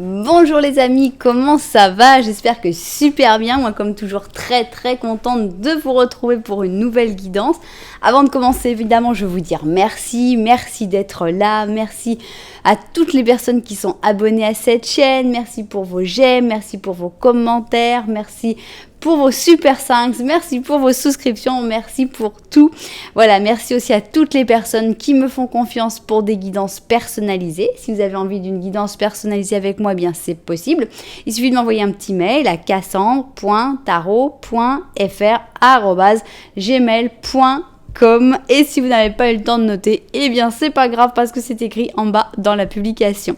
Bonjour les amis, comment ça va? J'espère que super bien. Moi comme toujours très contente de vous retrouver pour une nouvelle guidance. Avant de commencer évidemment je vais vous dire merci d'être là, merci à toutes les personnes qui sont abonnées à cette chaîne, merci pour vos j'aime, merci pour vos commentaires, merci pour vos super 5, merci pour vos souscriptions, merci pour tout. Voilà, merci aussi à toutes les personnes qui me font confiance pour des guidances personnalisées. Si vous avez envie d'une guidance personnalisée avec moi, eh bien c'est possible. Il suffit de m'envoyer un petit mail à cassandre.tarot.fr@gmail.com. Et si vous n'avez pas eu le temps de noter, eh bien c'est pas grave parce que c'est écrit en bas dans la publication.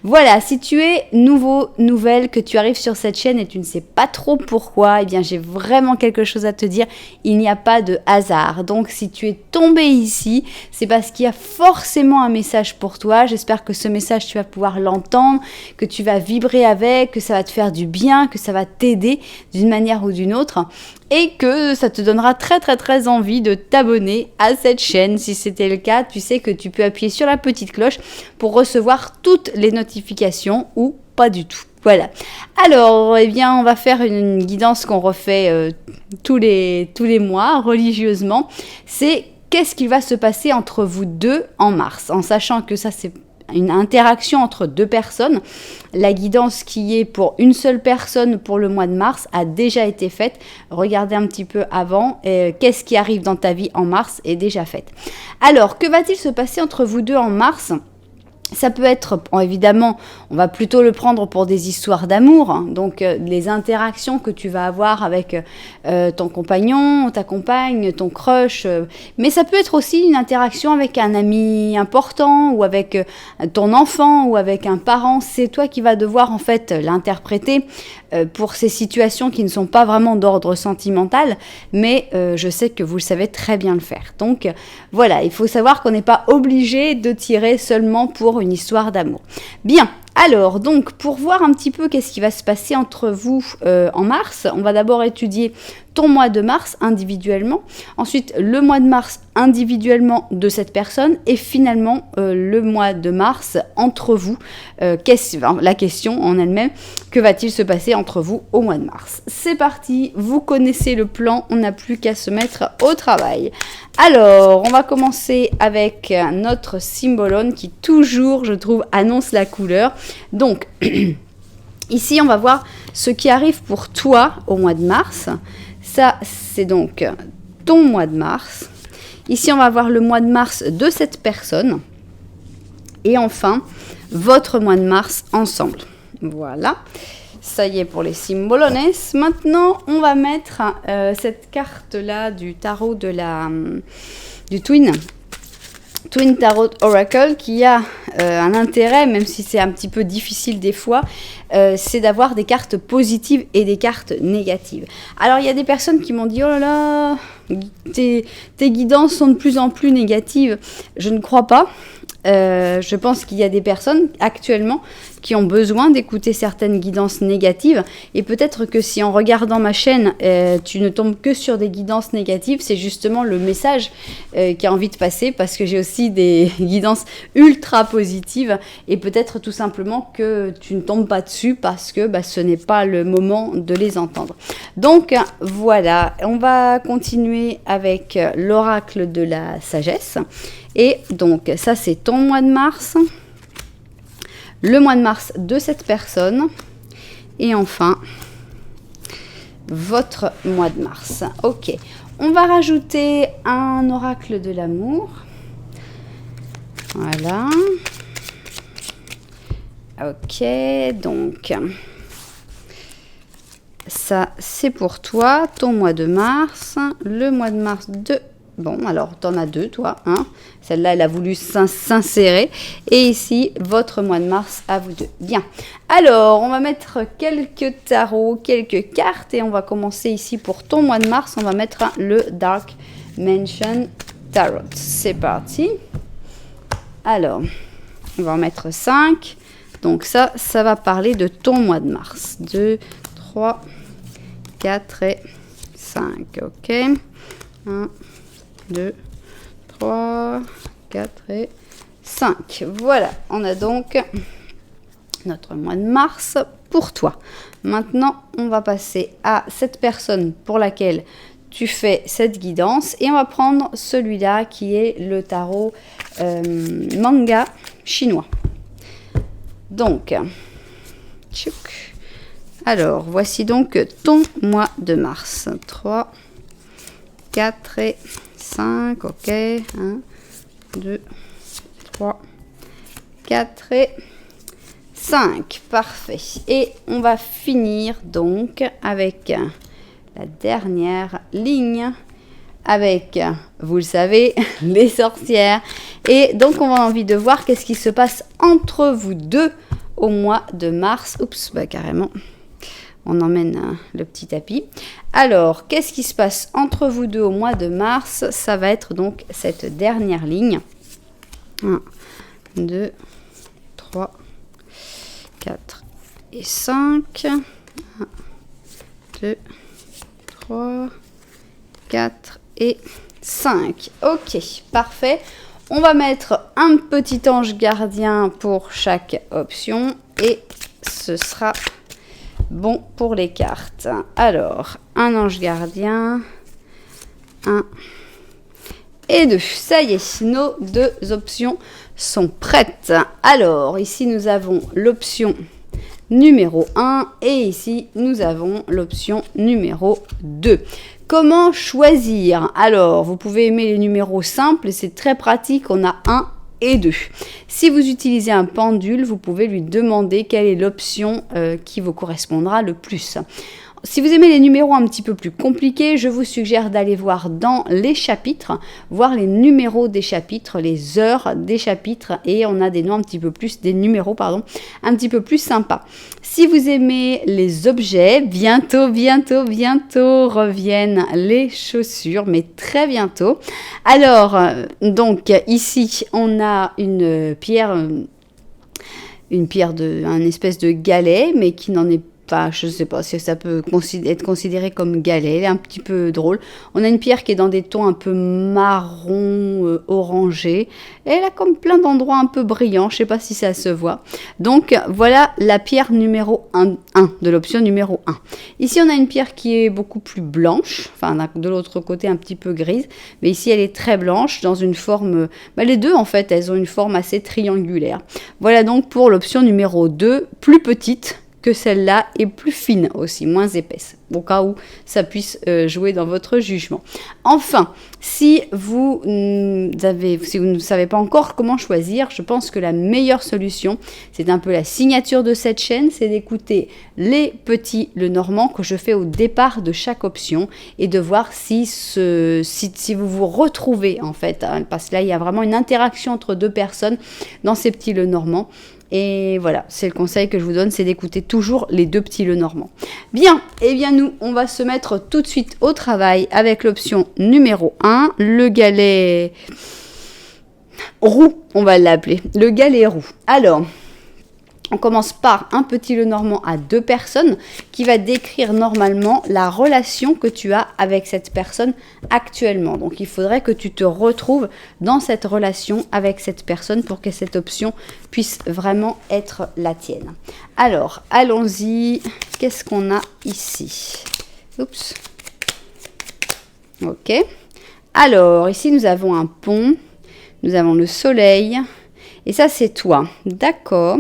Voilà, si tu es nouvelle, que tu arrives sur cette chaîne et tu ne sais pas trop pourquoi, eh bien j'ai vraiment quelque chose à te dire. Il n'y a pas de hasard. Donc si tu es tombé ici, c'est parce qu'il y a forcément un message pour toi. J'espère que ce message tu vas pouvoir l'entendre, que tu vas vibrer avec, que ça va te faire du bien, que ça va t'aider d'une manière ou d'une autre. Et que ça te donnera très envie de t'abonner à cette chaîne. Si c'était le cas, tu sais que tu peux appuyer sur la petite cloche pour recevoir toutes les notifications ou pas du tout. Voilà. Alors, eh bien, on va faire une guidance qu'on refait tous les mois religieusement. C'est qu'est-ce qui va se passer entre vous deux en mars, en sachant que ça c'est une interaction entre deux personnes. La guidance qui est pour une seule personne pour le mois de mars a déjà été faite. Regardez un petit peu avant. Qu'est-ce qui arrive dans ta vie en mars est déjà faite. Alors, que va-t-il se passer entre vous deux en mars ? Ça peut être, évidemment, on va plutôt le prendre pour des histoires d'amour, hein. Donc les interactions que tu vas avoir avec ton compagnon, ta compagne, ton crush, mais ça peut être aussi une interaction avec un ami important ou avec ton enfant ou avec un parent. C'est toi qui vas devoir en fait l'interpréter pour ces situations qui ne sont pas vraiment d'ordre sentimental, mais je sais que vous le savez très bien le faire. Donc voilà, il faut savoir qu'on n'est pas obligé de tirer seulement pour une histoire d'amour. Bien, alors donc pour voir un petit peu qu'est-ce qui va se passer entre vous en mars, on va d'abord étudier ton mois de mars individuellement, ensuite le mois de mars individuellement de cette personne et finalement le mois de mars entre vous. La question en elle-même, que va-t-il se passer entre vous au mois de mars? C'est parti, vous connaissez le plan, on n'a plus qu'à se mettre au travail. Alors, on va commencer avec notre symbolone qui toujours, je trouve, annonce la couleur. Donc, ici, on va voir ce qui arrive pour toi au mois de mars. Ça, c'est donc ton mois de mars. Ici, on va voir le mois de mars de cette personne. Et enfin, votre mois de mars ensemble. Voilà. Ça y est pour les symbolones. Maintenant, on va mettre cette carte-là du tarot du Twin Tarot Oracle qui a un intérêt, même si c'est un petit peu difficile des fois, c'est d'avoir des cartes positives et des cartes négatives. Alors, il y a des personnes qui m'ont dit « Oh là là, tes guidances sont de plus en plus négatives. » Je ne crois pas. Je pense qu'il y a des personnes actuellement qui ont besoin d'écouter certaines guidances négatives et peut-être que si en regardant ma chaîne tu ne tombes que sur des guidances négatives, c'est justement le message qui a envie de passer parce que j'ai aussi des guidances ultra positives et peut-être tout simplement que tu ne tombes pas dessus parce que ce n'est pas le moment de les entendre. Donc voilà, on va continuer avec l'oracle de la sagesse. Et donc, ça, c'est ton mois de mars, le mois de mars de cette personne, et enfin, votre mois de mars. Ok, on va rajouter un oracle de l'amour. Voilà. Ok, donc, ça, c'est pour toi, ton mois de mars, le mois de mars de... Bon, alors, t'en as deux, toi, hein. Celle-là, elle a voulu s'insérer. Et ici, votre mois de mars à vous deux. Bien. Alors, on va mettre quelques tarots, quelques cartes. Et on va commencer ici pour ton mois de mars. On va mettre le Dark Mansion Tarot. C'est parti. Alors, on va en mettre 5. Donc ça va parler de ton mois de mars. 2, 3, 4 et 5. Ok. 1, 2, 3, 4 et 5. Voilà, on a donc notre mois de mars pour toi. Maintenant, on va passer à cette personne pour laquelle tu fais cette guidance et on va prendre celui-là qui est le tarot manga chinois. Donc, tchouk. Alors, voici donc ton mois de mars. 3, 4 et 5, ok. 1, 2, 3, 4 et 5, parfait. Et on va finir donc avec la dernière ligne, avec, vous le savez, les sorcières. Et donc on a envie de voir qu'est-ce qui se passe entre vous deux au mois de mars. Oups, bah carrément, on emmène le petit tapis. Alors, qu'est-ce qui se passe entre vous deux au mois de mars? Ça va être donc cette dernière ligne. 1, 2, 3, 4 et 5. 1, 2, 3, 4 et 5. Ok, parfait. On va mettre un petit ange gardien pour chaque option et ce sera bon pour les cartes. Alors, un ange gardien, 1 et 2. Ça y est, nos deux options sont prêtes. Alors, ici, nous avons l'option numéro 1 et ici, nous avons l'option numéro 2. Comment choisir? Alors, vous pouvez aimer les numéros simples, c'est très pratique, on a 1 et 2. Si vous utilisez un pendule, vous pouvez lui demander quelle est l'option qui vous correspondra le plus. Si vous aimez les numéros un petit peu plus compliqués, je vous suggère d'aller voir dans les chapitres, voir les numéros des chapitres, les heures des chapitres, et on a des noms un petit peu plus, des numéros, pardon, un petit peu plus sympas. Si vous aimez les objets, bientôt reviennent les chaussures, mais très bientôt. Alors, donc ici, on a une pierre un espèce de galet, mais qui n'en est pas, je ne sais pas si ça peut être considéré comme galet, elle est un petit peu drôle. On a une pierre qui est dans des tons un peu marron, orangé, et elle a comme plein d'endroits un peu brillants, je ne sais pas si ça se voit. Donc voilà la pierre numéro 1 de l'option numéro 1. Ici on a une pierre qui est beaucoup plus blanche, enfin de l'autre côté un petit peu grise, mais ici elle est très blanche dans une forme, les deux en fait elles ont une forme assez triangulaire. Voilà donc pour l'option numéro 2, plus petite que celle-là est plus fine aussi, moins épaisse, au cas où ça puisse jouer dans votre jugement. Enfin, si vous ne savez pas encore comment choisir, je pense que la meilleure solution, c'est un peu la signature de cette chaîne, c'est d'écouter les petits Lenormand que je fais au départ de chaque option et de voir si vous vous retrouvez en fait, hein, parce que là, il y a vraiment une interaction entre deux personnes dans ces petits Lenormand. Et voilà, c'est le conseil que je vous donne, c'est d'écouter toujours les deux petits Lenormand. Bien, et bien nous, on va se mettre tout de suite au travail avec l'option numéro 1, le galet roux, on va l'appeler, le galet roux. Alors, on commence par un petit Lenormand à 2 personnes qui va décrire normalement la relation que tu as avec cette personne actuellement. Donc, il faudrait que tu te retrouves dans cette relation avec cette personne pour que cette option puisse vraiment être la tienne. Alors, allons-y. Qu'est-ce qu'on a ici? Oups. Ok. Alors, ici, nous avons un pont. Nous avons le soleil. Et ça, c'est toi. D'accord.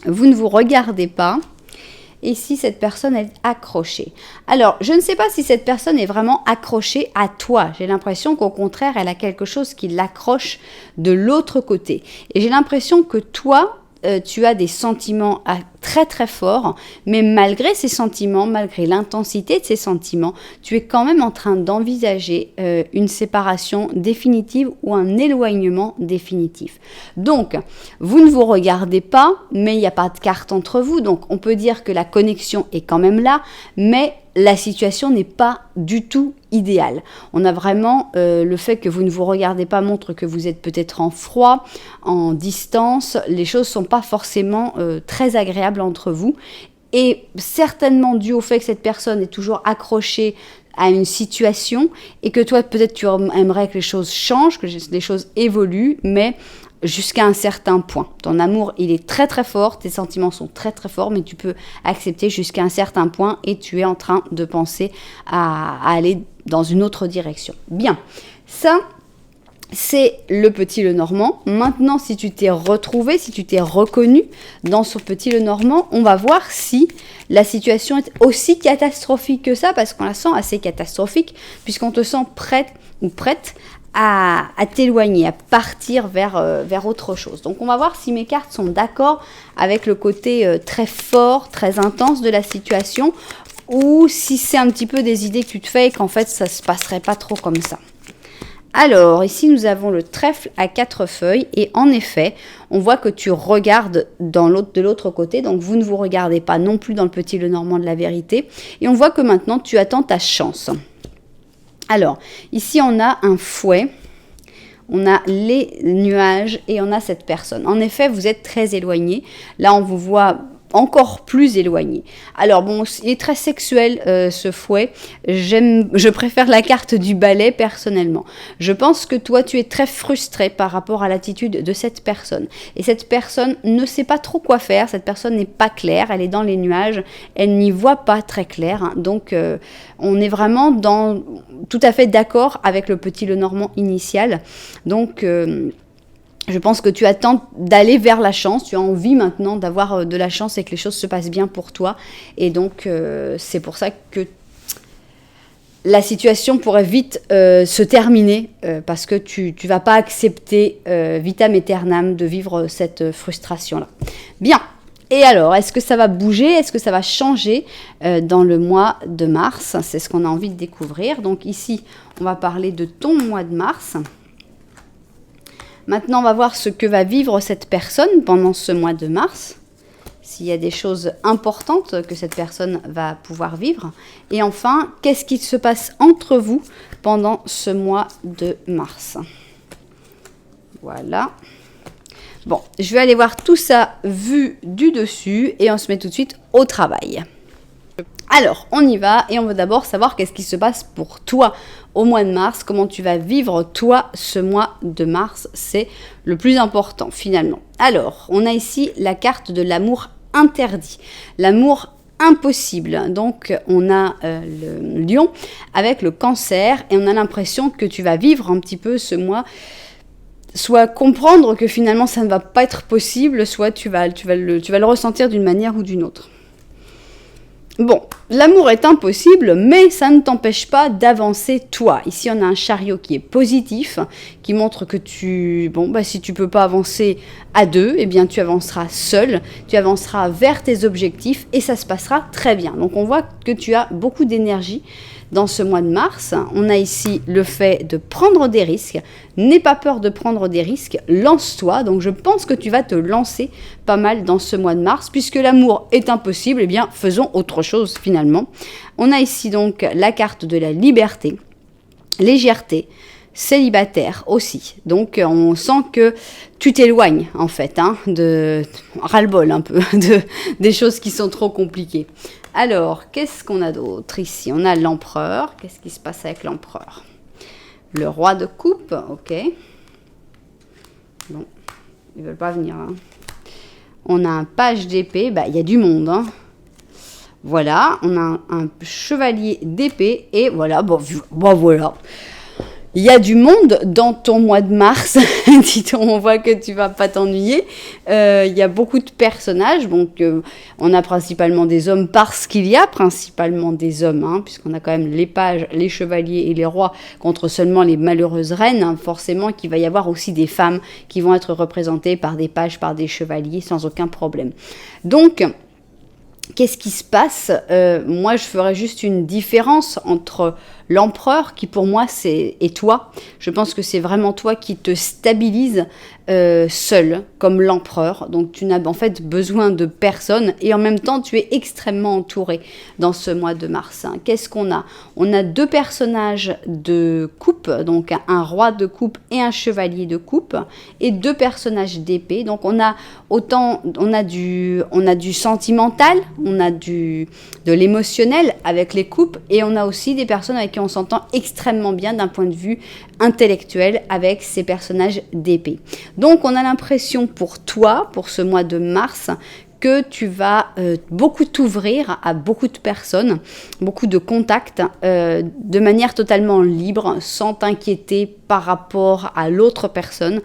Vous ne vous regardez pas. Et si cette personne est accrochée. Alors, je ne sais pas si cette personne est vraiment accrochée à toi. J'ai l'impression qu'au contraire, elle a quelque chose qui l'accroche de l'autre côté. Et j'ai l'impression que toi, tu as des sentiments très très forts, mais malgré ces sentiments, malgré l'intensité de ces sentiments, tu es quand même en train d'envisager une séparation définitive ou un éloignement définitif. Donc, vous ne vous regardez pas, mais il n'y a pas de carte entre vous, donc on peut dire que la connexion est quand même là, mais la situation n'est pas du tout idéale. On a vraiment le fait que vous ne vous regardez pas montre que vous êtes peut-être en froid, en distance. Les choses ne sont pas forcément très agréables entre vous. Et certainement dû au fait que cette personne est toujours accrochée à une situation et que toi peut-être tu aimerais que les choses changent, que les choses évoluent, mais jusqu'à un certain point. Ton amour, il est très très fort, tes sentiments sont très très forts, mais tu peux accepter jusqu'à un certain point et tu es en train de penser à aller dans une autre direction. Bien, ça, c'est le petit Lenormand. Maintenant, si tu t'es retrouvé, si tu t'es reconnu dans ce petit Lenormand, on va voir si la situation est aussi catastrophique que ça, parce qu'on la sent assez catastrophique, puisqu'on te sent prête ou prête à t'éloigner, à partir vers autre chose. Donc on va voir si mes cartes sont d'accord avec le côté très fort, très intense de la situation, ou si c'est un petit peu des idées que tu te fais et qu'en fait ça se passerait pas trop comme ça. Alors, ici, nous avons le trèfle à 4 feuilles et en effet, on voit que tu regardes de l'autre côté, donc vous ne vous regardez pas non plus dans le petit Lenormand de la vérité et on voit que maintenant, tu attends ta chance. Alors, ici, on a un fouet, on a les nuages et on a cette personne. En effet, vous êtes très éloigné. Là, on vous voit encore plus éloigné. Alors bon, il est très sexuel ce fouet. Je préfère la carte du balai personnellement. Je pense que toi, tu es très frustré par rapport à l'attitude de cette personne. Et cette personne ne sait pas trop quoi faire. Cette personne n'est pas claire. Elle est dans les nuages. Elle n'y voit pas très clair. Hein. Donc, on est vraiment tout à fait d'accord avec le petit Lenormand initial. Donc, je pense que tu attends d'aller vers la chance, tu as envie maintenant d'avoir de la chance et que les choses se passent bien pour toi. Et donc, c'est pour ça que la situation pourrait vite se terminer parce que tu vas pas accepter vitam aeternam de vivre cette frustration-là. Bien. Et alors, est-ce que ça va bouger? Est-ce que ça va changer dans le mois de mars? C'est ce qu'on a envie de découvrir. Donc ici, on va parler de ton mois de mars. Maintenant, on va voir ce que va vivre cette personne pendant ce mois de mars, s'il y a des choses importantes que cette personne va pouvoir vivre. Et enfin, qu'est-ce qui se passe entre vous pendant ce mois de mars? Voilà. Bon, je vais aller voir tout ça vu du dessus et on se met tout de suite au travail. Alors, on y va et on va d'abord savoir qu'est-ce qui se passe pour toi au mois de mars, comment tu vas vivre toi ce mois de mars, c'est le plus important finalement. Alors, on a ici la carte de l'amour interdit, l'amour impossible. Donc, on a le lion avec le cancer et on a l'impression que tu vas vivre un petit peu ce mois, soit comprendre que finalement ça ne va pas être possible, soit tu vas le ressentir d'une manière ou d'une autre. Bon, l'amour est impossible, mais ça ne t'empêche pas d'avancer toi. Ici, on a un chariot qui est positif, qui montre que si tu peux pas avancer à deux, eh bien tu avanceras seul, tu avanceras vers tes objectifs et ça se passera très bien. Donc on voit que tu as beaucoup d'énergie dans ce mois de mars. On a ici le fait de prendre des risques. N'aie pas peur de prendre des risques, lance-toi. Donc je pense que tu vas te lancer pas mal dans ce mois de mars. Puisque l'amour est impossible, eh bien faisons autre chose finalement. On a ici donc la carte de la liberté, légèreté, célibataire aussi. Donc on sent que tu t'éloignes en fait, de ras-le-bol un peu, des choses qui sont trop compliquées. Alors, qu'est-ce qu'on a d'autre ici? On a l'empereur. Qu'est-ce qui se passe avec l'empereur? Le roi de coupe, ok. Bon, ils ne veulent pas venir. On a un page d'épée, il y a du monde. Voilà, on a un chevalier d'épée et voilà, voilà. Il y a du monde dans ton mois de mars, on voit que tu vas pas t'ennuyer. Il y a beaucoup de personnages, donc on a principalement des hommes parce qu'il y a principalement des hommes, puisqu'on a quand même les pages, les chevaliers et les rois contre seulement les malheureuses reines. Forcément qu'il va y avoir aussi des femmes qui vont être représentées par des pages, par des chevaliers, sans aucun problème. Donc, qu'est-ce qui se passe? Moi, je ferais juste une différence entre l'empereur, qui pour moi, et toi. Je pense que c'est vraiment toi qui te stabilise seul, comme l'empereur. Donc, tu n'as en fait besoin de personne. Et en même temps, tu es extrêmement entouré dans ce mois de mars. Qu'est-ce qu'on a? On a deux personnages de coupe, donc un roi de coupe et un chevalier de coupe, et deux personnages d'épée. Donc, on a du sentimental, on a de l'émotionnel avec les coupes, et on a aussi des personnes avec avec qui on s'entend extrêmement bien d'un point de vue intellectuel avec ces personnages d'épée. Donc on a l'impression pour toi, pour ce mois de mars, que tu vas beaucoup t'ouvrir à beaucoup de personnes, beaucoup de contacts, de manière totalement libre, sans t'inquiéter par rapport à l'autre personne,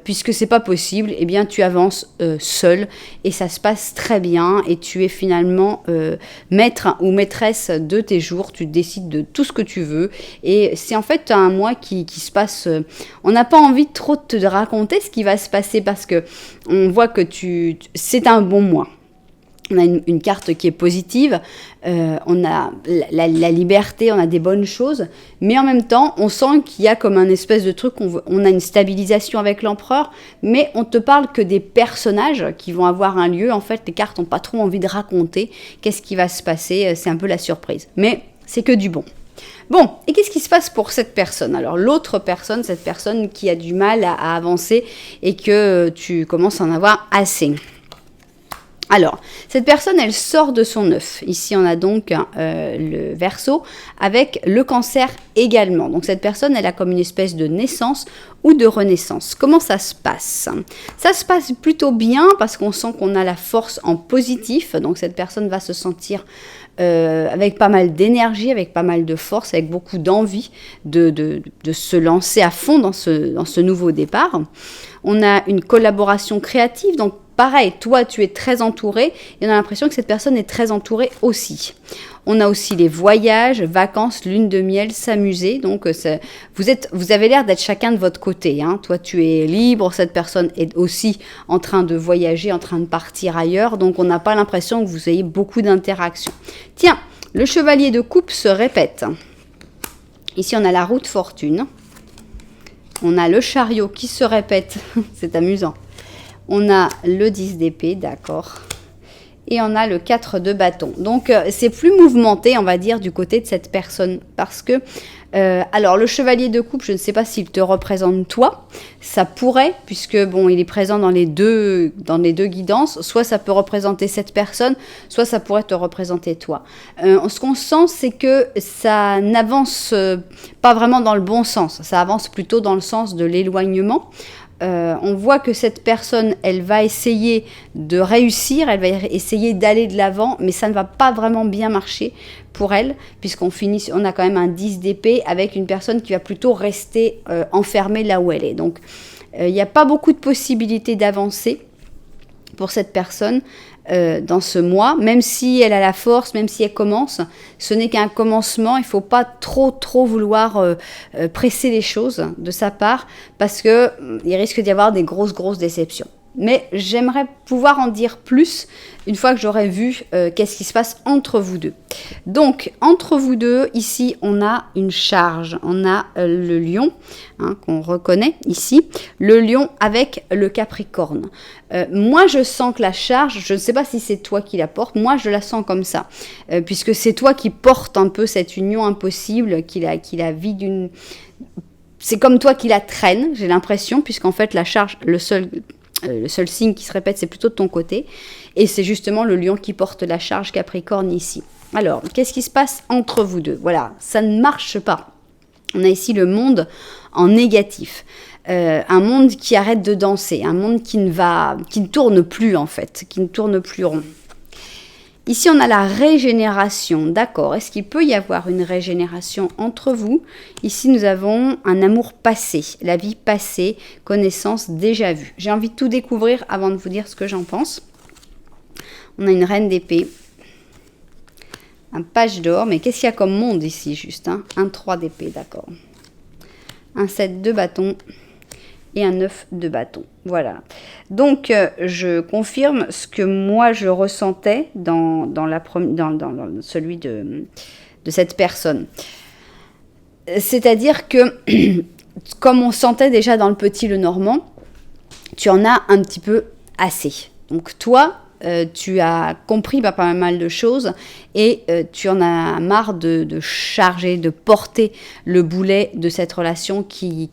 puisque c'est pas possible, eh bien tu avances seul et ça se passe très bien et tu es finalement maître ou maîtresse de tes jours, tu décides de tout ce que tu veux et c'est en fait un mois qui se passe, on n'a pas envie trop de te raconter ce qui va se passer parce que on voit que c'est un bon mois. On a une carte qui est positive, on a la liberté, on a des bonnes choses, mais en même temps, on sent qu'il y a comme un espèce de truc, on a une stabilisation avec l'empereur, mais on te parle que des personnages qui vont avoir un lieu. En fait, les cartes n'ont pas trop envie de raconter qu'est-ce qui va se passer, c'est un peu la surprise. Mais c'est que du bon. Bon, et qu'est-ce qui se passe pour cette personne? Alors l'autre personne, cette personne qui a du mal à avancer et que tu commences à en avoir assez. Alors, cette personne, elle sort de son œuf. Ici, on a donc le Verseau avec le Cancer également. Donc, cette personne, elle a comme une espèce de naissance ou de renaissance. Comment ça se passe? Ça se passe plutôt bien parce qu'on sent qu'on a la force en positif. Donc, cette personne va se sentir avec pas mal d'énergie, avec pas mal de force, avec beaucoup d'envie de se lancer à fond dans ce nouveau départ. On a une collaboration créative, donc pareil, toi tu es très entouré et on a l'impression que cette personne est très entourée aussi. On a aussi les voyages, vacances, lune de miel, s'amuser. Donc vous avez l'air d'être chacun de votre côté. Hein. Toi tu es libre, cette personne est aussi en train de voyager, en train de partir ailleurs. Donc on n'a pas l'impression que vous ayez beaucoup d'interactions. Tiens, le chevalier de coupe se répète. Ici on a la roue de fortune. On a le chariot qui se répète. C'est amusant. On a le 10 d'épée, d'accord. Et on a le 4 de bâton. Donc, c'est plus mouvementé, on va dire, du côté de cette personne. Parce que, alors, le chevalier de coupe, je ne sais pas s'il te représente toi. Ça pourrait, puisque, bon, il est présent dans les deux guidances. Soit ça peut représenter cette personne, soit ça pourrait te représenter toi. Ce qu'on sent, c'est que ça n'avance pas vraiment dans le bon sens. Ça avance plutôt dans le sens de l'éloignement. On voit que cette personne, elle va essayer de réussir, elle va essayer d'aller de l'avant, mais ça ne va pas vraiment bien marcher pour elle, on a quand même un 10 d'épée avec une personne qui va plutôt rester enfermée là où elle est. Donc, il n'y a pas beaucoup de possibilités d'avancer pour cette personne dans ce mois, même si elle a la force, même si elle commence, ce n'est qu'un commencement. Il ne faut pas trop vouloir presser les choses de sa part parce qu'il risque d'y avoir des grosses déceptions. Mais j'aimerais pouvoir en dire plus une fois que j'aurai vu qu'est-ce qui se passe entre vous deux. Donc, entre vous deux, ici, on a une charge. On a le lion, qu'on reconnaît ici. Le lion avec le Capricorne. Moi, je sens que la charge, je ne sais pas si c'est toi qui la portes, moi, je la sens comme ça. Puisque c'est toi qui portes un peu cette union impossible, qui la vit d'une... C'est comme toi qui la traîne, j'ai l'impression, puisqu'en fait, la charge, le seul signe qui se répète, c'est plutôt de ton côté. Et c'est justement le lion qui porte la charge Capricorne ici. Alors, qu'est-ce qui se passe entre vous deux? Voilà, ça ne marche pas. On a ici le monde en négatif. Un monde qui arrête de danser. Un monde qui ne tourne plus, en fait. Qui ne tourne plus rond. Ici, on a la régénération. D'accord. Est-ce qu'il peut y avoir une régénération entre vous? Ici, nous avons un amour passé, la vie passée, connaissance déjà vue. J'ai envie de tout découvrir avant de vous dire ce que j'en pense. On a une reine d'épée, un page d'or. Mais qu'est-ce qu'il y a comme monde ici, juste un 3 d'épée, d'accord. Un 7 de bâton et un 9 de bâton. Voilà. Donc, je confirme ce que moi, je ressentais dans celui de cette personne. C'est-à-dire que, comme on sentait déjà dans le Petit Lenormand, tu en as un petit peu assez. Donc, toi, tu as compris pas mal de choses et tu en as marre de charger, de porter le boulet de cette relation qui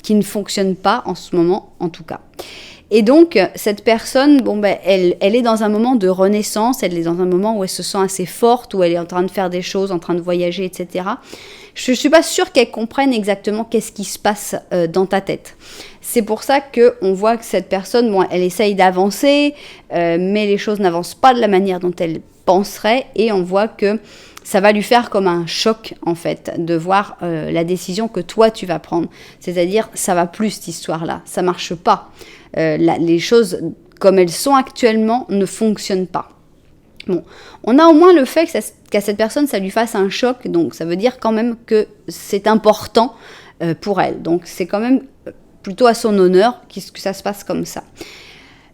ne fonctionne pas en ce moment en tout cas. Et donc, cette personne, elle est dans un moment de renaissance, elle est dans un moment où elle se sent assez forte, où elle est en train de faire des choses, en train de voyager, etc. Je ne suis pas sûre qu'elle comprenne exactement qu'est-ce qui se passe dans ta tête. C'est pour ça qu'on voit que cette personne, elle essaye d'avancer, mais les choses n'avancent pas de la manière dont elle penserait, et on voit que ça va lui faire comme un choc, en fait, de voir la décision que toi, tu vas prendre. C'est-à-dire, ça va plus, cette histoire-là, ça marche pas. Les choses comme elles sont actuellement ne fonctionnent pas. Bon, on a au moins le fait qu'à cette personne, ça lui fasse un choc, donc ça veut dire quand même que c'est important pour elle. Donc c'est quand même plutôt à son honneur que ça se passe comme ça.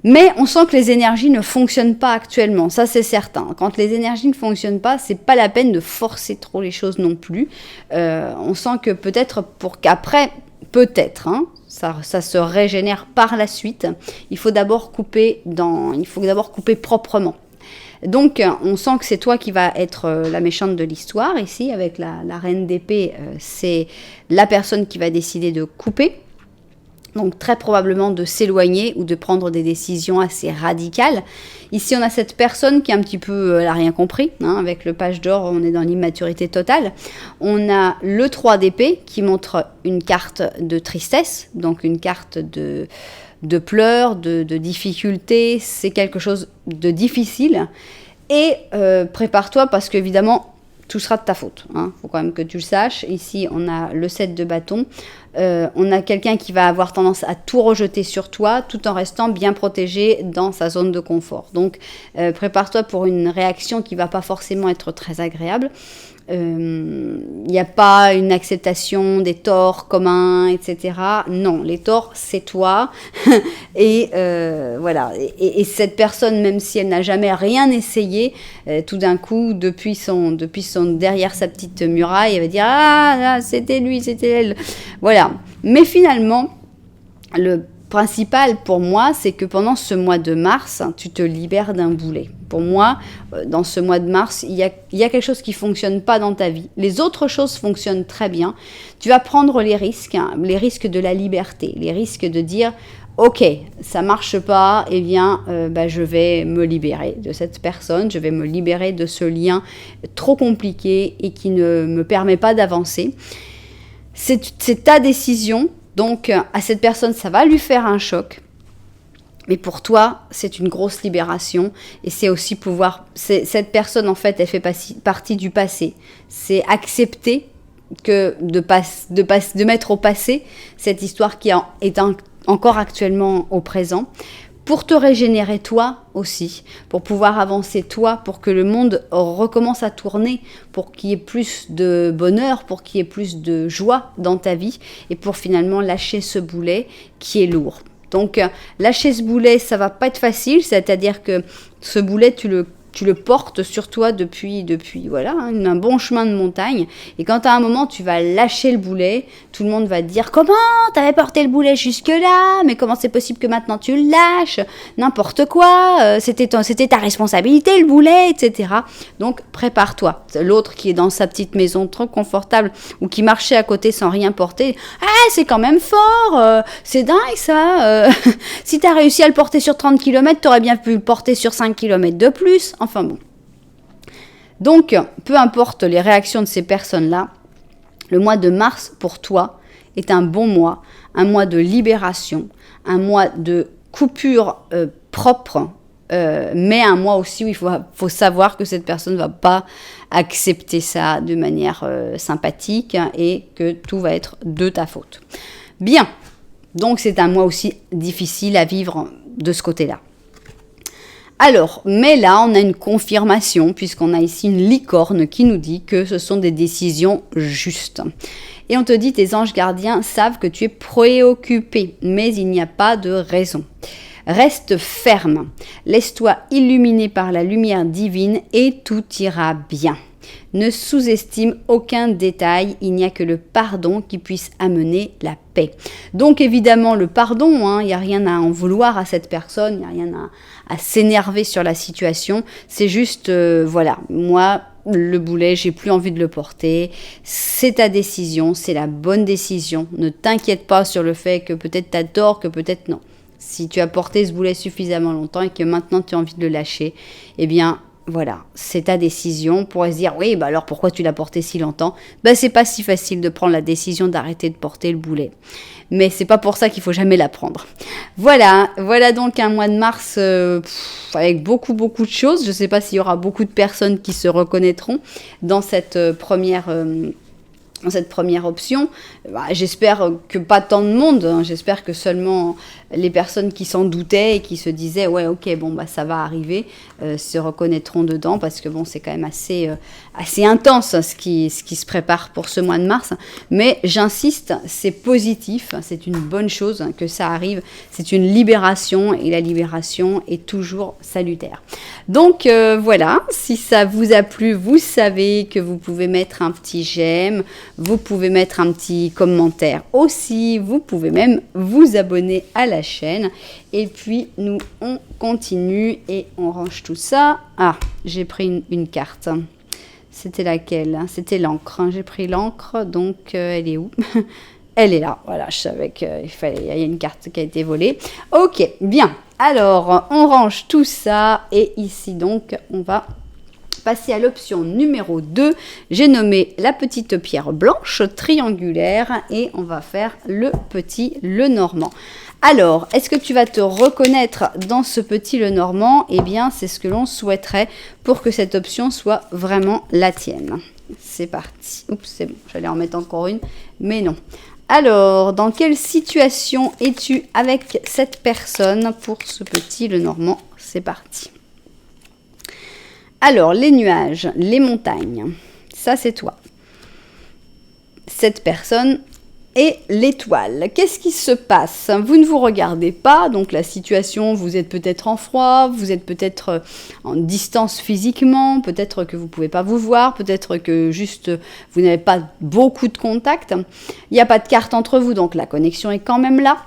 Mais on sent que les énergies ne fonctionnent pas actuellement, ça c'est certain. Quand les énergies ne fonctionnent pas, c'est pas la peine de forcer trop les choses non plus. On sent que peut-être pour qu'après, peut-être, ça se régénère par la suite. Il faut d'abord couper proprement. Donc, on sent que c'est toi qui vas être la méchante de l'histoire. Ici, avec la reine d'épée, c'est la personne qui va décider de couper. Donc, très probablement de s'éloigner ou de prendre des décisions assez radicales. Ici, on a cette personne qui est un petit peu, elle n'a rien compris. Avec le page d'or, on est dans l'immaturité totale. On a le 3 d'épée qui montre une carte de tristesse, donc une carte de pleurs, de difficultés. C'est quelque chose de difficile. Et prépare-toi parce qu'évidemment, tout sera de ta faute. Faut quand même que tu le saches. Ici, on a le 7 de bâton. On a quelqu'un qui va avoir tendance à tout rejeter sur toi tout en restant bien protégé dans sa zone de confort. Donc, prépare-toi pour une réaction qui ne va pas forcément être très agréable. Il n'y a pas une acceptation des torts communs, etc. Non, les torts, c'est toi. Et voilà. Et cette personne, même si elle n'a jamais rien essayé, tout d'un coup, depuis son derrière sa petite muraille, elle va dire « Ah, là, c'était lui, c'était elle ». Voilà. Mais finalement, le principal pour moi, c'est que pendant ce mois de mars, tu te libères d'un boulet. Pour moi, dans ce mois de mars, il y a quelque chose qui ne fonctionne pas dans ta vie. Les autres choses fonctionnent très bien. Tu vas prendre les risques de la liberté, les risques de dire « Ok, ça ne marche pas, eh bien, je vais me libérer de cette personne, je vais me libérer de ce lien trop compliqué et qui ne me permet pas d'avancer. » C'est ta décision. Donc, à cette personne, ça va lui faire un choc. Mais pour toi, c'est une grosse libération. Et c'est aussi cette personne, en fait, elle fait partie du passé. C'est accepter de mettre au passé cette histoire qui est encore actuellement au présent. Pour te régénérer toi aussi, pour pouvoir avancer toi, pour que le monde recommence à tourner, pour qu'il y ait plus de bonheur, pour qu'il y ait plus de joie dans ta vie, et pour finalement lâcher ce boulet qui est lourd. Donc lâcher ce boulet, ça va pas être facile, c'est-à-dire que ce boulet, tu le portes sur toi depuis voilà, un bon chemin de montagne. Et quand à un moment, tu vas lâcher le boulet, tout le monde va te dire « Comment t'avais porté le boulet jusque-là? Mais comment c'est possible que maintenant tu le lâches? N'importe quoi, c'était ta responsabilité, le boulet, etc. » Donc, prépare-toi. L'autre qui est dans sa petite maison trop confortable ou qui marchait à côté sans rien porter, « Ah, c'est quand même fort, c'est dingue ça. Si t'as réussi à le porter sur 30 km, t'aurais bien pu le porter sur 5 km de plus. » Enfin bon. Donc, peu importe les réactions de ces personnes-là, le mois de mars, pour toi, est un bon mois, un mois de libération, un mois de coupure propre, mais un mois aussi où il faut savoir que cette personne ne va pas accepter ça de manière sympathique et que tout va être de ta faute. Bien, donc c'est un mois aussi difficile à vivre de ce côté-là. Alors, mais là, on a une confirmation, puisqu'on a ici une licorne qui nous dit que ce sont des décisions justes. Et on te dit, tes anges gardiens savent que tu es préoccupé, mais il n'y a pas de raison. Reste ferme, laisse-toi illuminer par la lumière divine et tout ira bien. Ne sous-estime aucun détail, il n'y a que le pardon qui puisse amener la paix. Donc évidemment le pardon, il n'y a rien à en vouloir à cette personne, il n'y a rien à s'énerver sur la situation, c'est juste, voilà, moi le boulet, j'ai plus envie de le porter. C'est ta décision, c'est la bonne décision. Ne t'inquiète pas sur le fait que peut-être tu as tort, que peut-être non. Si tu as porté ce boulet suffisamment longtemps et que maintenant tu as envie de le lâcher, eh bien voilà, c'est ta décision. On pourrait se dire, oui, bah alors pourquoi tu l'as porté si longtemps? Bah c'est pas si facile de prendre la décision d'arrêter de porter le boulet. Mais c'est pas pour ça qu'il faut jamais la prendre. Voilà donc un mois de mars avec beaucoup de choses. Je sais pas s'il y aura beaucoup de personnes qui se reconnaîtront dans cette première option. J'espère que pas tant de monde, hein. J'espère que seulement les personnes qui s'en doutaient et qui se disaient ouais ok bon bah ça va arriver se reconnaîtront dedans, parce que bon c'est quand même assez intense ce qui se prépare pour ce mois de mars. Mais j'insiste, c'est positif, c'est une bonne chose que ça arrive, c'est une libération et la libération est toujours salutaire. Donc voilà, si ça vous a plu, vous savez que vous pouvez mettre un petit j'aime, vous pouvez mettre un petit commentaire aussi, vous pouvez même vous abonner à la chaîne. Et puis nous on continue et on range tout ça. Ah, j'ai pris une carte. C'était laquelle? C'était l'encre. J'ai pris l'encre, donc elle est où? Elle est là. Voilà, je savais qu'il y a une carte qui a été volée. Ok, bien. Alors, on range tout ça et ici donc on va passer à l'option numéro 2. J'ai nommé la petite pierre blanche triangulaire et on va faire le petit Lenormand. Alors, est-ce que tu vas te reconnaître dans ce petit Lenormand? Eh bien, c'est ce que l'on souhaiterait pour que cette option soit vraiment la tienne. C'est parti. Oups, c'est bon, j'allais en mettre encore une, mais non. Alors, dans quelle situation es-tu avec cette personne pour ce petit Lenormand? C'est parti. Alors, les nuages, les montagnes, ça c'est toi. Cette personne et l'étoile. Qu'est-ce qui se passe? Vous ne vous regardez pas, donc la situation, vous êtes peut-être en froid, vous êtes peut-être en distance physiquement, peut-être que vous ne pouvez pas vous voir, peut-être que juste vous n'avez pas beaucoup de contact. Il n'y a pas de carte entre vous, donc la connexion est quand même là.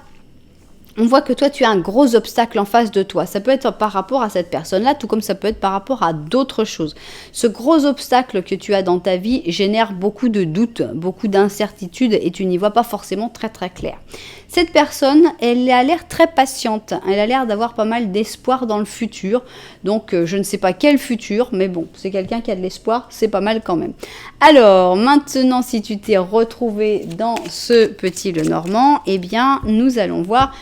On voit que toi, tu as un gros obstacle en face de toi. Ça peut être par rapport à cette personne-là, tout comme ça peut être par rapport à d'autres choses. Ce gros obstacle que tu as dans ta vie génère beaucoup de doutes, beaucoup d'incertitudes et tu n'y vois pas forcément très clair. Cette personne, elle a l'air très patiente. Elle a l'air d'avoir pas mal d'espoir dans le futur. Donc, je ne sais pas quel futur, mais bon, c'est quelqu'un qui a de l'espoir, c'est pas mal quand même. Alors, maintenant, si tu t'es retrouvé dans ce petit Lenormand, eh bien, nous allons voir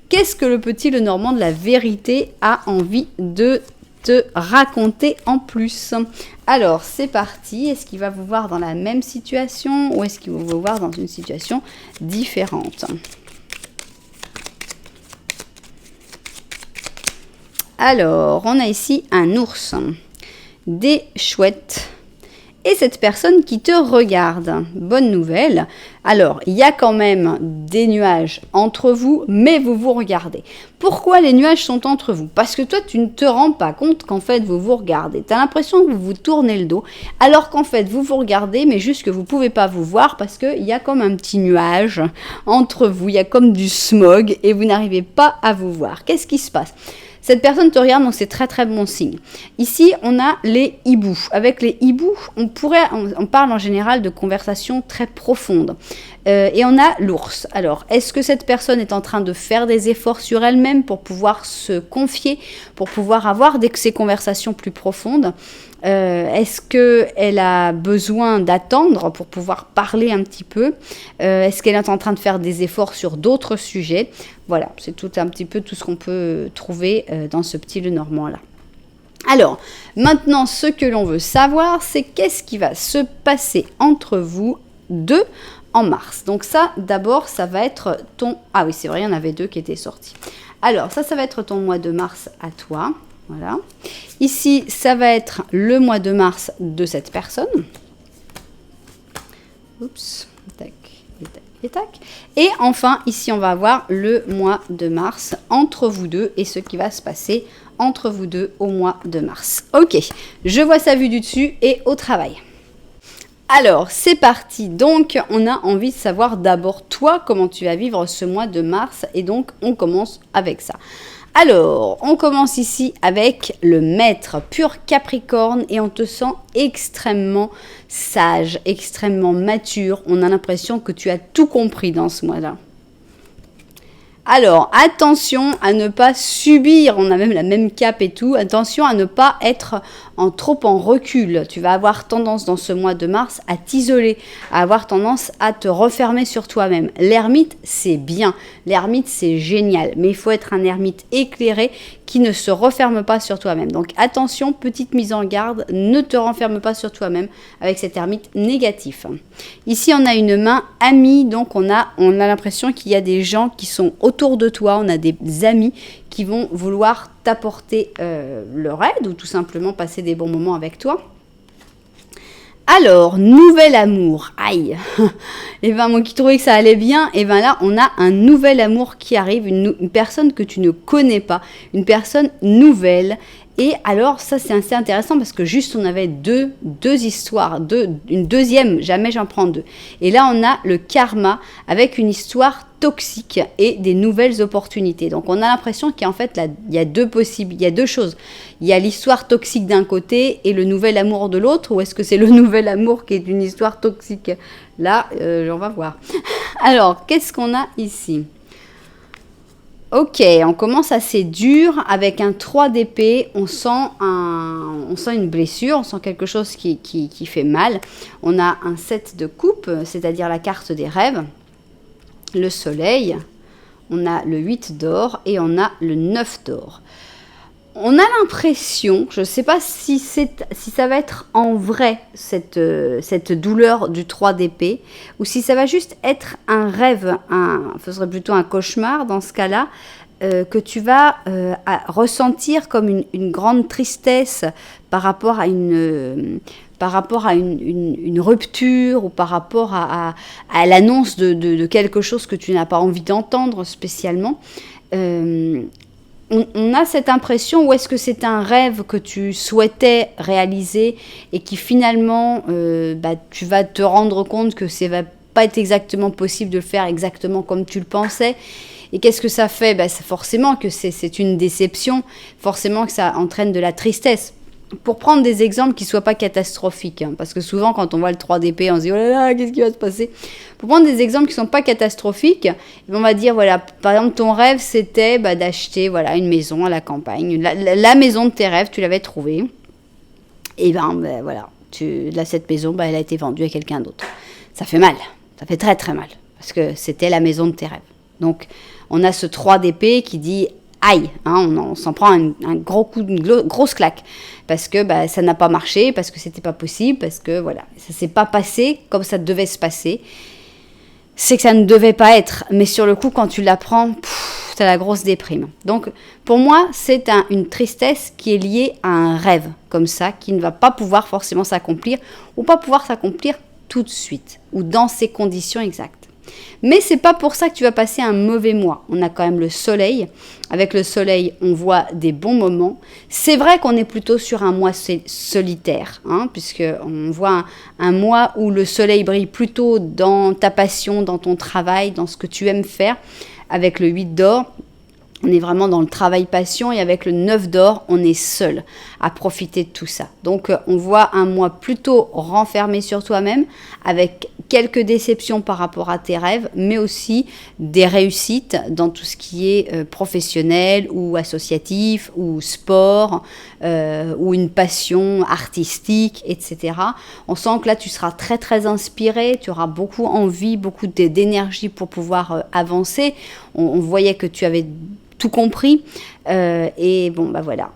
qu'est-ce que le petit Lenormand de la vérité a envie de te raconter en plus. Alors, c'est parti. Est-ce qu'il va vous voir dans la même situation ou est-ce qu'il va vous voir dans une situation différente? Alors, on a ici un ours, des chouettes et cette personne qui te regarde. Bonne nouvelle. Alors, il y a quand même des nuages entre vous, mais vous vous regardez. Pourquoi les nuages sont entre vous? Parce que toi, tu ne te rends pas compte qu'en fait, vous vous regardez. Tu as l'impression que vous vous tournez le dos, alors qu'en fait, vous vous regardez, mais juste que vous ne pouvez pas vous voir parce qu'il y a comme un petit nuage entre vous. Il y a comme du smog et vous n'arrivez pas à vous voir. Qu'est-ce qui se passe? Cette personne te regarde, donc c'est très bon signe. Ici, on a les hiboux. Avec les hiboux, on parle en général de conversations très profondes. Et on a l'ours. Alors, est-ce que cette personne est en train de faire des efforts sur elle-même pour pouvoir se confier, pour pouvoir avoir ces conversations plus profondes? Est-ce qu'elle a besoin d'attendre pour pouvoir parler un petit peu? Est-ce qu'elle est en train de faire des efforts sur d'autres sujets? Voilà, c'est tout un petit peu tout ce qu'on peut trouver dans ce petit Lenormand-là. Alors, maintenant, ce que l'on veut savoir, c'est qu'est-ce qui va se passer entre vous deux en mars. Donc ça, d'abord, ça va être ton... Ah oui, c'est vrai, il y en avait deux qui étaient sortis. Alors, ça va être ton mois de mars à toi. Voilà. Ici, ça va être le mois de mars de cette personne. Oups, tac, et tac. Et enfin, ici, on va avoir le mois de mars entre vous deux et ce qui va se passer entre vous deux au mois de mars. Ok, je vois ça vu du dessus et au travail. Alors, c'est parti. Donc, on a envie de savoir d'abord, toi, comment tu vas vivre ce mois de mars. Et donc, on commence avec ça. Alors, on commence ici avec le maître pur Capricorne et on te sent extrêmement sage, extrêmement mature. On a l'impression que tu as tout compris dans ce mois-là. Alors, attention à ne pas subir, on a même la même cape et tout, attention à ne pas être trop en recul. Tu vas avoir tendance dans ce mois de mars à t'isoler, à avoir tendance à te refermer sur toi-même. L'ermite, c'est bien, l'ermite, c'est génial, mais il faut être un ermite éclairé qui ne se referme pas sur toi-même. Donc attention, petite mise en garde, ne te renferme pas sur toi-même avec cet ermite négatif. Ici, on a une main amie, donc on a l'impression qu'il y a des gens qui sont autour de toi, on a des amis qui vont vouloir t'apporter leur aide ou tout simplement passer des bons moments avec toi. Alors, nouvel amour, aïe, et ben moi qui trouvais que ça allait bien, et ben là on a un nouvel amour qui arrive, une personne que tu ne connais pas, une personne nouvelle. Et alors ça c'est assez intéressant parce que juste on avait deux histoires, une deuxième, jamais j'en prends deux. Et là on a le karma avec une histoire toxique et des nouvelles opportunités. Donc on a l'impression qu'en fait là, il y a deux choses. Il y a l'histoire toxique d'un côté et le nouvel amour de l'autre, ou est-ce que c'est le nouvel amour qui est une histoire toxique? Là, on va voir. Alors, qu'est-ce qu'on a ici? Ok, on commence assez dur avec un 3 d'épée, on sent une blessure, on sent quelque chose qui fait mal. On a un 7 de coupe, c'est-à-dire la carte des rêves, le soleil, on a le 8 d'or et on a le 9 d'or. On a l'impression, je ne sais pas si ça va être en vrai cette douleur du 3 d'épée, ou si ça va juste être un rêve, ce serait plutôt un cauchemar dans ce cas-là, que tu vas ressentir comme une grande tristesse par rapport à une rupture ou par rapport à l'annonce de quelque chose que tu n'as pas envie d'entendre spécialement. On a cette impression, ou est-ce que c'est un rêve que tu souhaitais réaliser et qui finalement, tu vas te rendre compte que ça va pas être exactement possible de le faire exactement comme tu le pensais. Et qu'est-ce que ça fait? Forcément que c'est une déception, forcément que ça entraîne de la tristesse. Pour prendre des exemples qui ne soient pas catastrophiques, parce que souvent quand on voit le 3 d'épée, on se dit oh là là, qu'est-ce qui va se passer? Pour prendre des exemples qui ne sont pas catastrophiques, on va dire voilà, par exemple ton rêve c'était d'acheter une maison à la campagne, la maison de tes rêves, tu l'avais trouvée, et voilà, cette maison elle a été vendue à quelqu'un d'autre. Ça fait mal, ça fait très très mal, parce que c'était la maison de tes rêves. Donc on a ce 3 d'épée qui dit aïe, on s'en prend un gros coup, une grosse claque, parce que ça n'a pas marché, parce que c'était pas possible, parce que voilà, ça s'est pas passé comme ça devait se passer. C'est que ça ne devait pas être, mais sur le coup, quand tu l'apprends, t'as la grosse déprime. Donc, pour moi, c'est une tristesse qui est liée à un rêve, comme ça, qui ne va pas pouvoir forcément s'accomplir, ou pas pouvoir s'accomplir tout de suite, ou dans ces conditions exactes. Mais c'est pas pour ça que tu vas passer un mauvais mois. On a quand même le soleil. Avec le soleil, on voit des bons moments. C'est vrai qu'on est plutôt sur un mois solitaire, puisqu'on voit un mois où le soleil brille plutôt dans ta passion, dans ton travail, dans ce que tu aimes faire. Avec le 8 d'or, on est vraiment dans le travail passion, et avec le 9 d'or, on est seul à profiter de tout ça. Donc, on voit un mois plutôt renfermé sur toi-même, avec quelques déceptions par rapport à tes rêves, mais aussi des réussites dans tout ce qui est professionnel ou associatif ou sport ou une passion artistique, etc. On sent que là, tu seras très, très inspiré, tu auras beaucoup envie, beaucoup d'énergie pour pouvoir avancer. On voyait que tu avais tout compris, et voilà,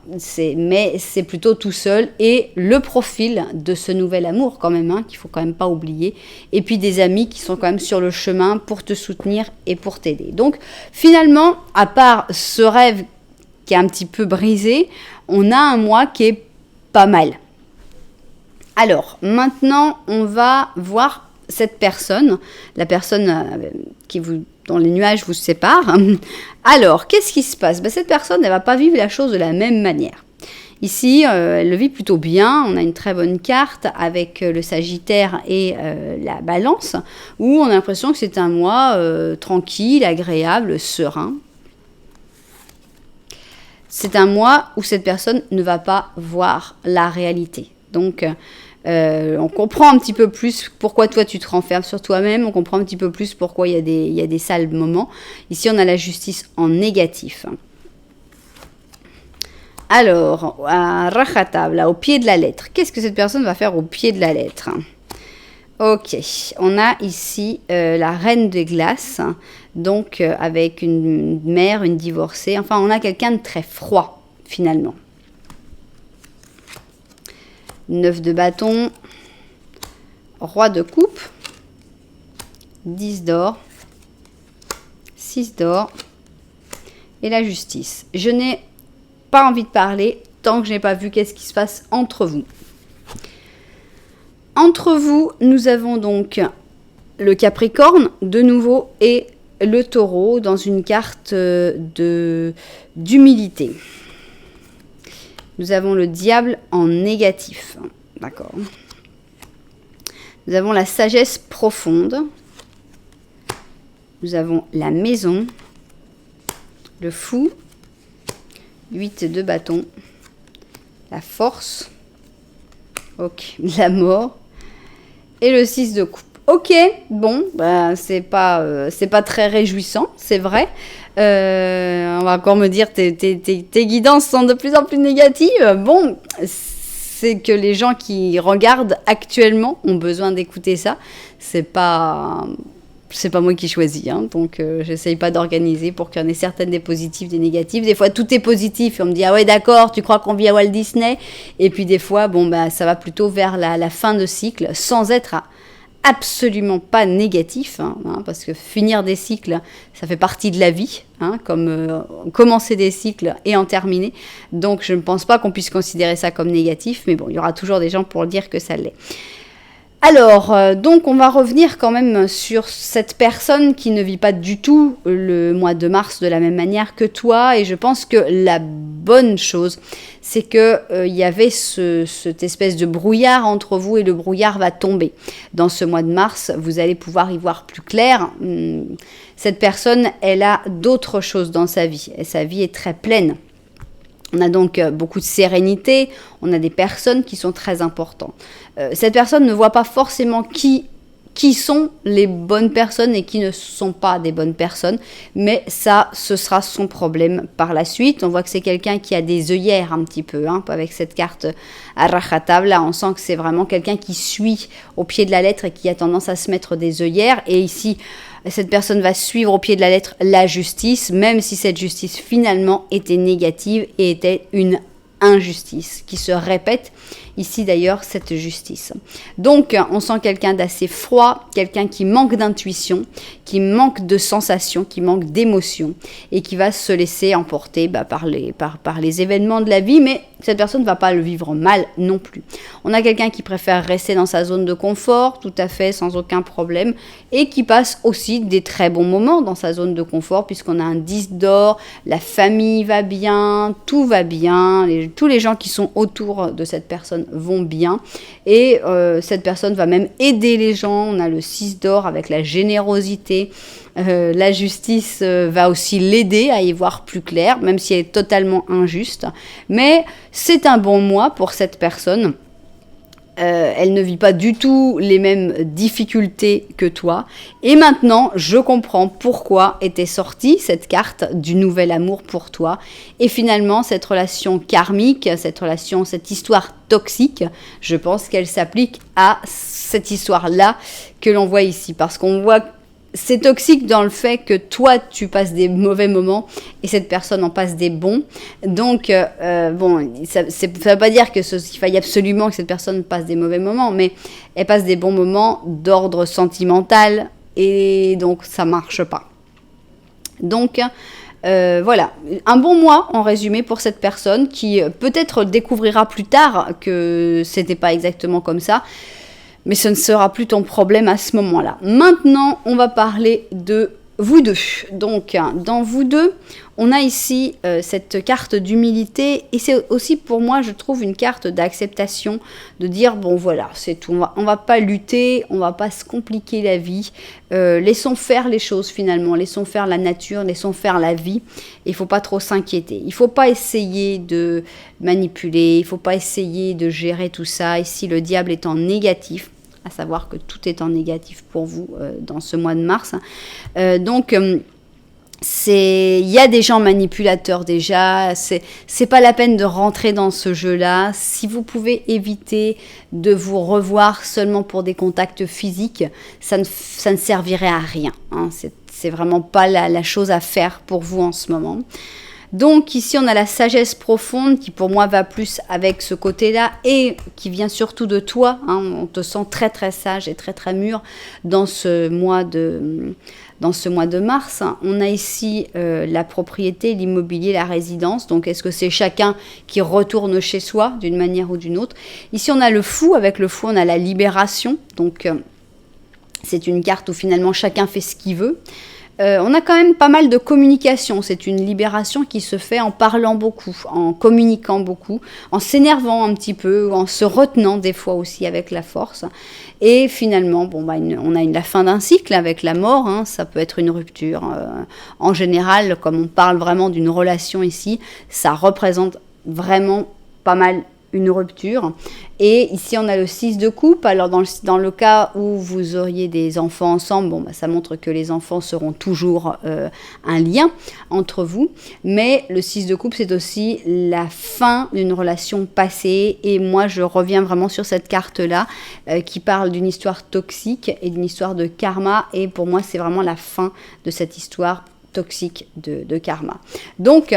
mais c'est plutôt tout seul, et le profil de ce nouvel amour quand même, qu'il faut quand même pas oublier, et puis des amis qui sont quand même sur le chemin pour te soutenir et pour t'aider. Donc finalement, à part ce rêve qui est un petit peu brisé, on a un mois qui est pas mal. Alors maintenant, on va voir cette personne, la personne dont les nuages vous séparent. Alors, qu'est-ce qui se passe? Cette personne, elle ne va pas vivre la chose de la même manière. Ici, elle le vit plutôt bien. On a une très bonne carte avec le Sagittaire et la Balance, où on a l'impression que c'est un mois tranquille, agréable, serein. c'est un mois où cette personne ne va pas voir la réalité. Donc, on comprend un petit peu plus pourquoi toi tu te renfermes sur toi-même, on comprend un petit peu plus pourquoi il y a des sales moments. Ici, on a la justice en négatif. Alors, à Rachatab, là, au pied de la lettre, qu'est-ce que cette personne va faire au pied de la lettre? Ok, on a ici la reine des glaces, donc avec une mère, une divorcée, enfin on a quelqu'un de très froid finalement. 9 de bâton, roi de coupe, 10 d'or, 6 d'or et la justice. Je n'ai pas envie de parler tant que je n'ai pas vu qu'est-ce qui se passe entre vous. Entre vous, nous avons donc le Capricorne, de nouveau, et le Taureau dans une carte d'humilité. Nous avons le Diable en négatif. D'accord. Nous avons la sagesse profonde. Nous avons la maison, le fou, 8 de bâton, la force, ok, la mort, et le 6 de coupe. Ok, bon, bah, c'est pas très réjouissant, c'est vrai. On va encore me dire tes guidances sont de plus en plus négatives. Bon, c'est que les gens qui regardent actuellement ont besoin d'écouter ça. C'est pas moi qui choisis, hein, donc j'essaye pas d'organiser pour qu'il y en ait certaines des positifs, des négatifs. Des fois, tout est positif et on me dit « Ah ouais, d'accord, tu crois qu'on vit à Walt Disney ?» Et puis des fois, bon, bah, ça va plutôt vers la fin de cycle, sans être absolument pas négatif, hein, parce que finir des cycles, ça fait partie de la vie, hein, comme commencer des cycles et en terminer. Donc, je ne pense pas qu'on puisse considérer ça comme négatif, mais bon, il y aura toujours des gens pour dire que ça l'est. Alors, donc on va revenir quand même sur cette personne qui ne vit pas du tout le mois de mars de la même manière que toi, et je pense que la bonne chose, c'est que il y avait cette espèce de brouillard entre vous, et le brouillard va tomber. Dans ce mois de mars, vous allez pouvoir y voir plus clair. Cette personne, elle a d'autres choses dans sa vie, et sa vie est très pleine. On a donc beaucoup de sérénité, on a des personnes qui sont très importantes. Cette personne ne voit pas forcément qui sont les bonnes personnes et qui ne sont pas des bonnes personnes, mais ça, ce sera son problème par la suite. On voit que c'est quelqu'un qui a des œillères un petit peu, hein, avec cette carte à Rachatab. Là, on sent que c'est vraiment quelqu'un qui suit au pied de la lettre et qui a tendance à se mettre des œillères. Et ici, cette personne va suivre au pied de la lettre la justice, même si cette justice finalement était négative et était une injustice qui se répète. Ici d'ailleurs, cette justice. Donc, on sent quelqu'un d'assez froid, quelqu'un qui manque d'intuition, qui manque de sensations, qui manque d'émotions et qui va se laisser emporter par les événements de la vie, mais cette personne ne va pas le vivre mal non plus. On a quelqu'un qui préfère rester dans sa zone de confort, tout à fait, sans aucun problème, et qui passe aussi des très bons moments dans sa zone de confort, puisqu'on a un 10 d'or, la famille va bien, tout va bien, tous les gens qui sont autour de cette personne vont bien, et cette personne va même aider les gens. On a le 6 d'or avec la générosité, la justice va aussi l'aider à y voir plus clair, même si elle est totalement injuste, mais c'est un bon mois pour cette personne. Elle ne vit pas du tout les mêmes difficultés que toi. Et maintenant, je comprends pourquoi était sortie cette carte du nouvel amour pour toi. Et finalement, cette relation karmique, cette histoire toxique, je pense qu'elle s'applique à cette histoire-là que l'on voit ici. Parce qu'on voit c'est toxique dans le fait que toi, tu passes des mauvais moments et cette personne en passe des bons. Donc, bon, ça ne veut pas dire qu'il faille absolument que cette personne passe des mauvais moments, mais elle passe des bons moments d'ordre sentimental et donc ça ne marche pas. Donc, voilà, un bon mois en résumé pour cette personne qui peut-être découvrira plus tard que c'était pas exactement comme ça. Mais ce ne sera plus ton problème à ce moment-là. Maintenant, on va parler de vous deux. Donc, dans vous deux, on a ici cette carte d'humilité et c'est aussi pour moi, je trouve, une carte d'acceptation, de dire, bon voilà, c'est tout, on va pas lutter, on va pas se compliquer la vie, laissons faire les choses finalement, laissons faire la nature, laissons faire la vie, il faut pas trop s'inquiéter, il faut pas essayer de manipuler, il faut pas essayer de gérer tout ça, ici le diable est en négatif, à savoir que tout est en négatif pour vous dans ce mois de mars. Donc, il y a des gens manipulateurs déjà, c'est pas la peine de rentrer dans ce jeu-là. Si vous pouvez éviter de vous revoir seulement pour des contacts physiques, ça ne servirait à rien. Hein. C'est vraiment pas la chose à faire pour vous en ce moment. Donc ici, on a la sagesse profonde qui pour moi va plus avec ce côté-là et qui vient surtout de toi. Hein. On te sent très très sage et très très mûr dans ce mois de mars. On a ici la propriété, l'immobilier, la résidence. Donc est-ce que c'est chacun qui retourne chez soi d'une manière ou d'une autre? Ici, on a le fou. Avec le fou, on a la libération. Donc c'est une carte où finalement chacun fait ce qu'il veut. On a quand même pas mal de communication. C'est une libération qui se fait en parlant beaucoup, en communiquant beaucoup, en s'énervant un petit peu, en se retenant des fois aussi avec la force. Et finalement, on a la fin d'un cycle avec la mort. Hein, ça peut être une rupture. En général, comme on parle vraiment d'une relation ici, ça représente vraiment pas mal une rupture. Et ici, on a le 6 de coupe. Alors, dans le cas où vous auriez des enfants ensemble, ça montre que les enfants seront toujours un lien entre vous. Mais le 6 de coupe, c'est aussi la fin d'une relation passée. Et moi, je reviens vraiment sur cette carte-là qui parle d'une histoire toxique et d'une histoire de karma. Et pour moi, c'est vraiment la fin de cette histoire toxique de karma. Donc,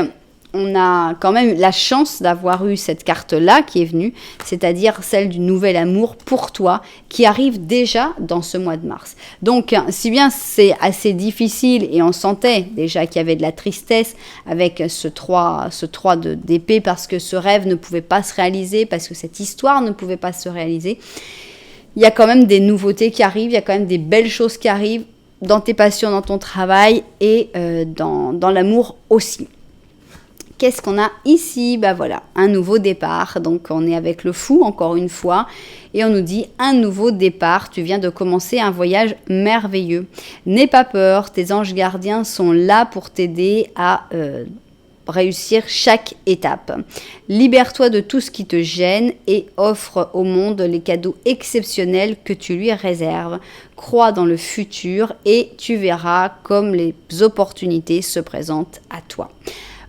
on a quand même la chance d'avoir eu cette carte-là qui est venue, c'est-à-dire celle du nouvel amour pour toi, qui arrive déjà dans ce mois de mars. Donc, si bien c'est assez difficile, et on sentait déjà qu'il y avait de la tristesse avec ce 3 d'épée, parce que ce rêve ne pouvait pas se réaliser, parce que cette histoire ne pouvait pas se réaliser, il y a quand même des nouveautés qui arrivent, il y a quand même des belles choses qui arrivent dans tes passions, dans ton travail, et dans l'amour aussi. Qu'est-ce qu'on a ici? Voilà, un nouveau départ. Donc, on est avec le fou, encore une fois. Et on nous dit un nouveau départ. Tu viens de commencer un voyage merveilleux. N'aie pas peur. Tes anges gardiens sont là pour t'aider à réussir chaque étape. Libère-toi de tout ce qui te gêne et offre au monde les cadeaux exceptionnels que tu lui réserves. Crois dans le futur et tu verras comme les opportunités se présentent à toi.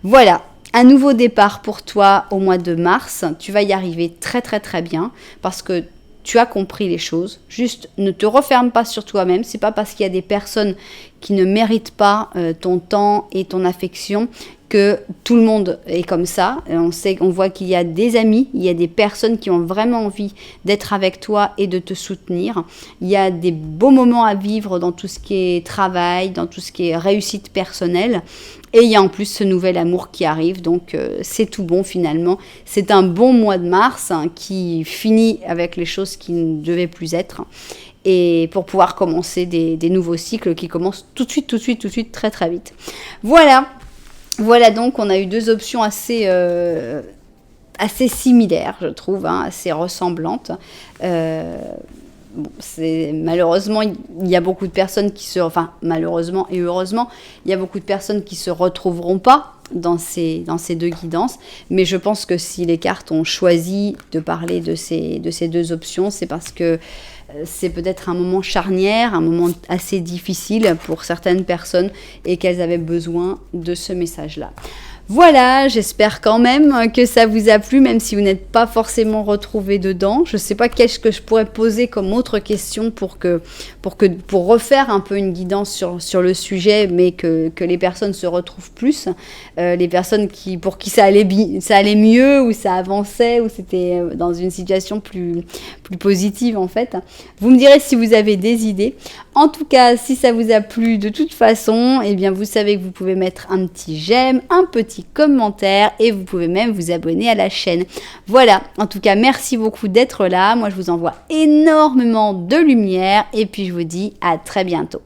Voilà. Un nouveau départ pour toi au mois de mars. Tu vas y arriver très très très bien parce que tu as compris les choses. Juste ne te referme pas sur toi-même. C'est pas parce qu'il y a des personnes qui ne méritent pas ton temps et ton affection que tout le monde est comme ça. On voit qu'il y a des amis, il y a des personnes qui ont vraiment envie d'être avec toi et de te soutenir. Il y a des beaux moments à vivre dans tout ce qui est travail, dans tout ce qui est réussite personnelle. Et il y a en plus ce nouvel amour qui arrive, donc c'est tout bon finalement. C'est un bon mois de mars qui finit avec les choses qui ne devaient plus être. Et pour pouvoir commencer des nouveaux cycles qui commencent tout de suite, très très vite. Voilà donc, on a eu deux options assez similaires, je trouve, assez ressemblantes. Malheureusement, il y a beaucoup de personnes malheureusement et heureusement, il y a beaucoup de personnes qui se retrouveront pas dans ces deux guidances. Mais je pense que si les cartes ont choisi de parler de ces deux options, c'est parce que c'est peut-être un moment charnière, un moment assez difficile pour certaines personnes et qu'elles avaient besoin de ce message-là. Voilà, j'espère quand même que ça vous a plu, même si vous n'êtes pas forcément retrouvé dedans. Je ne sais pas qu'est-ce que je pourrais poser comme autre question pour refaire un peu une guidance sur le sujet, mais que les personnes se retrouvent plus. Les personnes pour qui ça allait mieux, ou ça avançait, ou c'était dans une situation plus positive en fait. Vous me direz si vous avez des idées. En tout cas, si ça vous a plu de toute façon, eh bien vous savez que vous pouvez mettre un petit j'aime, un petit commentaire et vous pouvez même vous abonner à la chaîne. Voilà, en tout cas, merci beaucoup d'être là. Moi, je vous envoie énormément de lumière et puis je vous dis à très bientôt.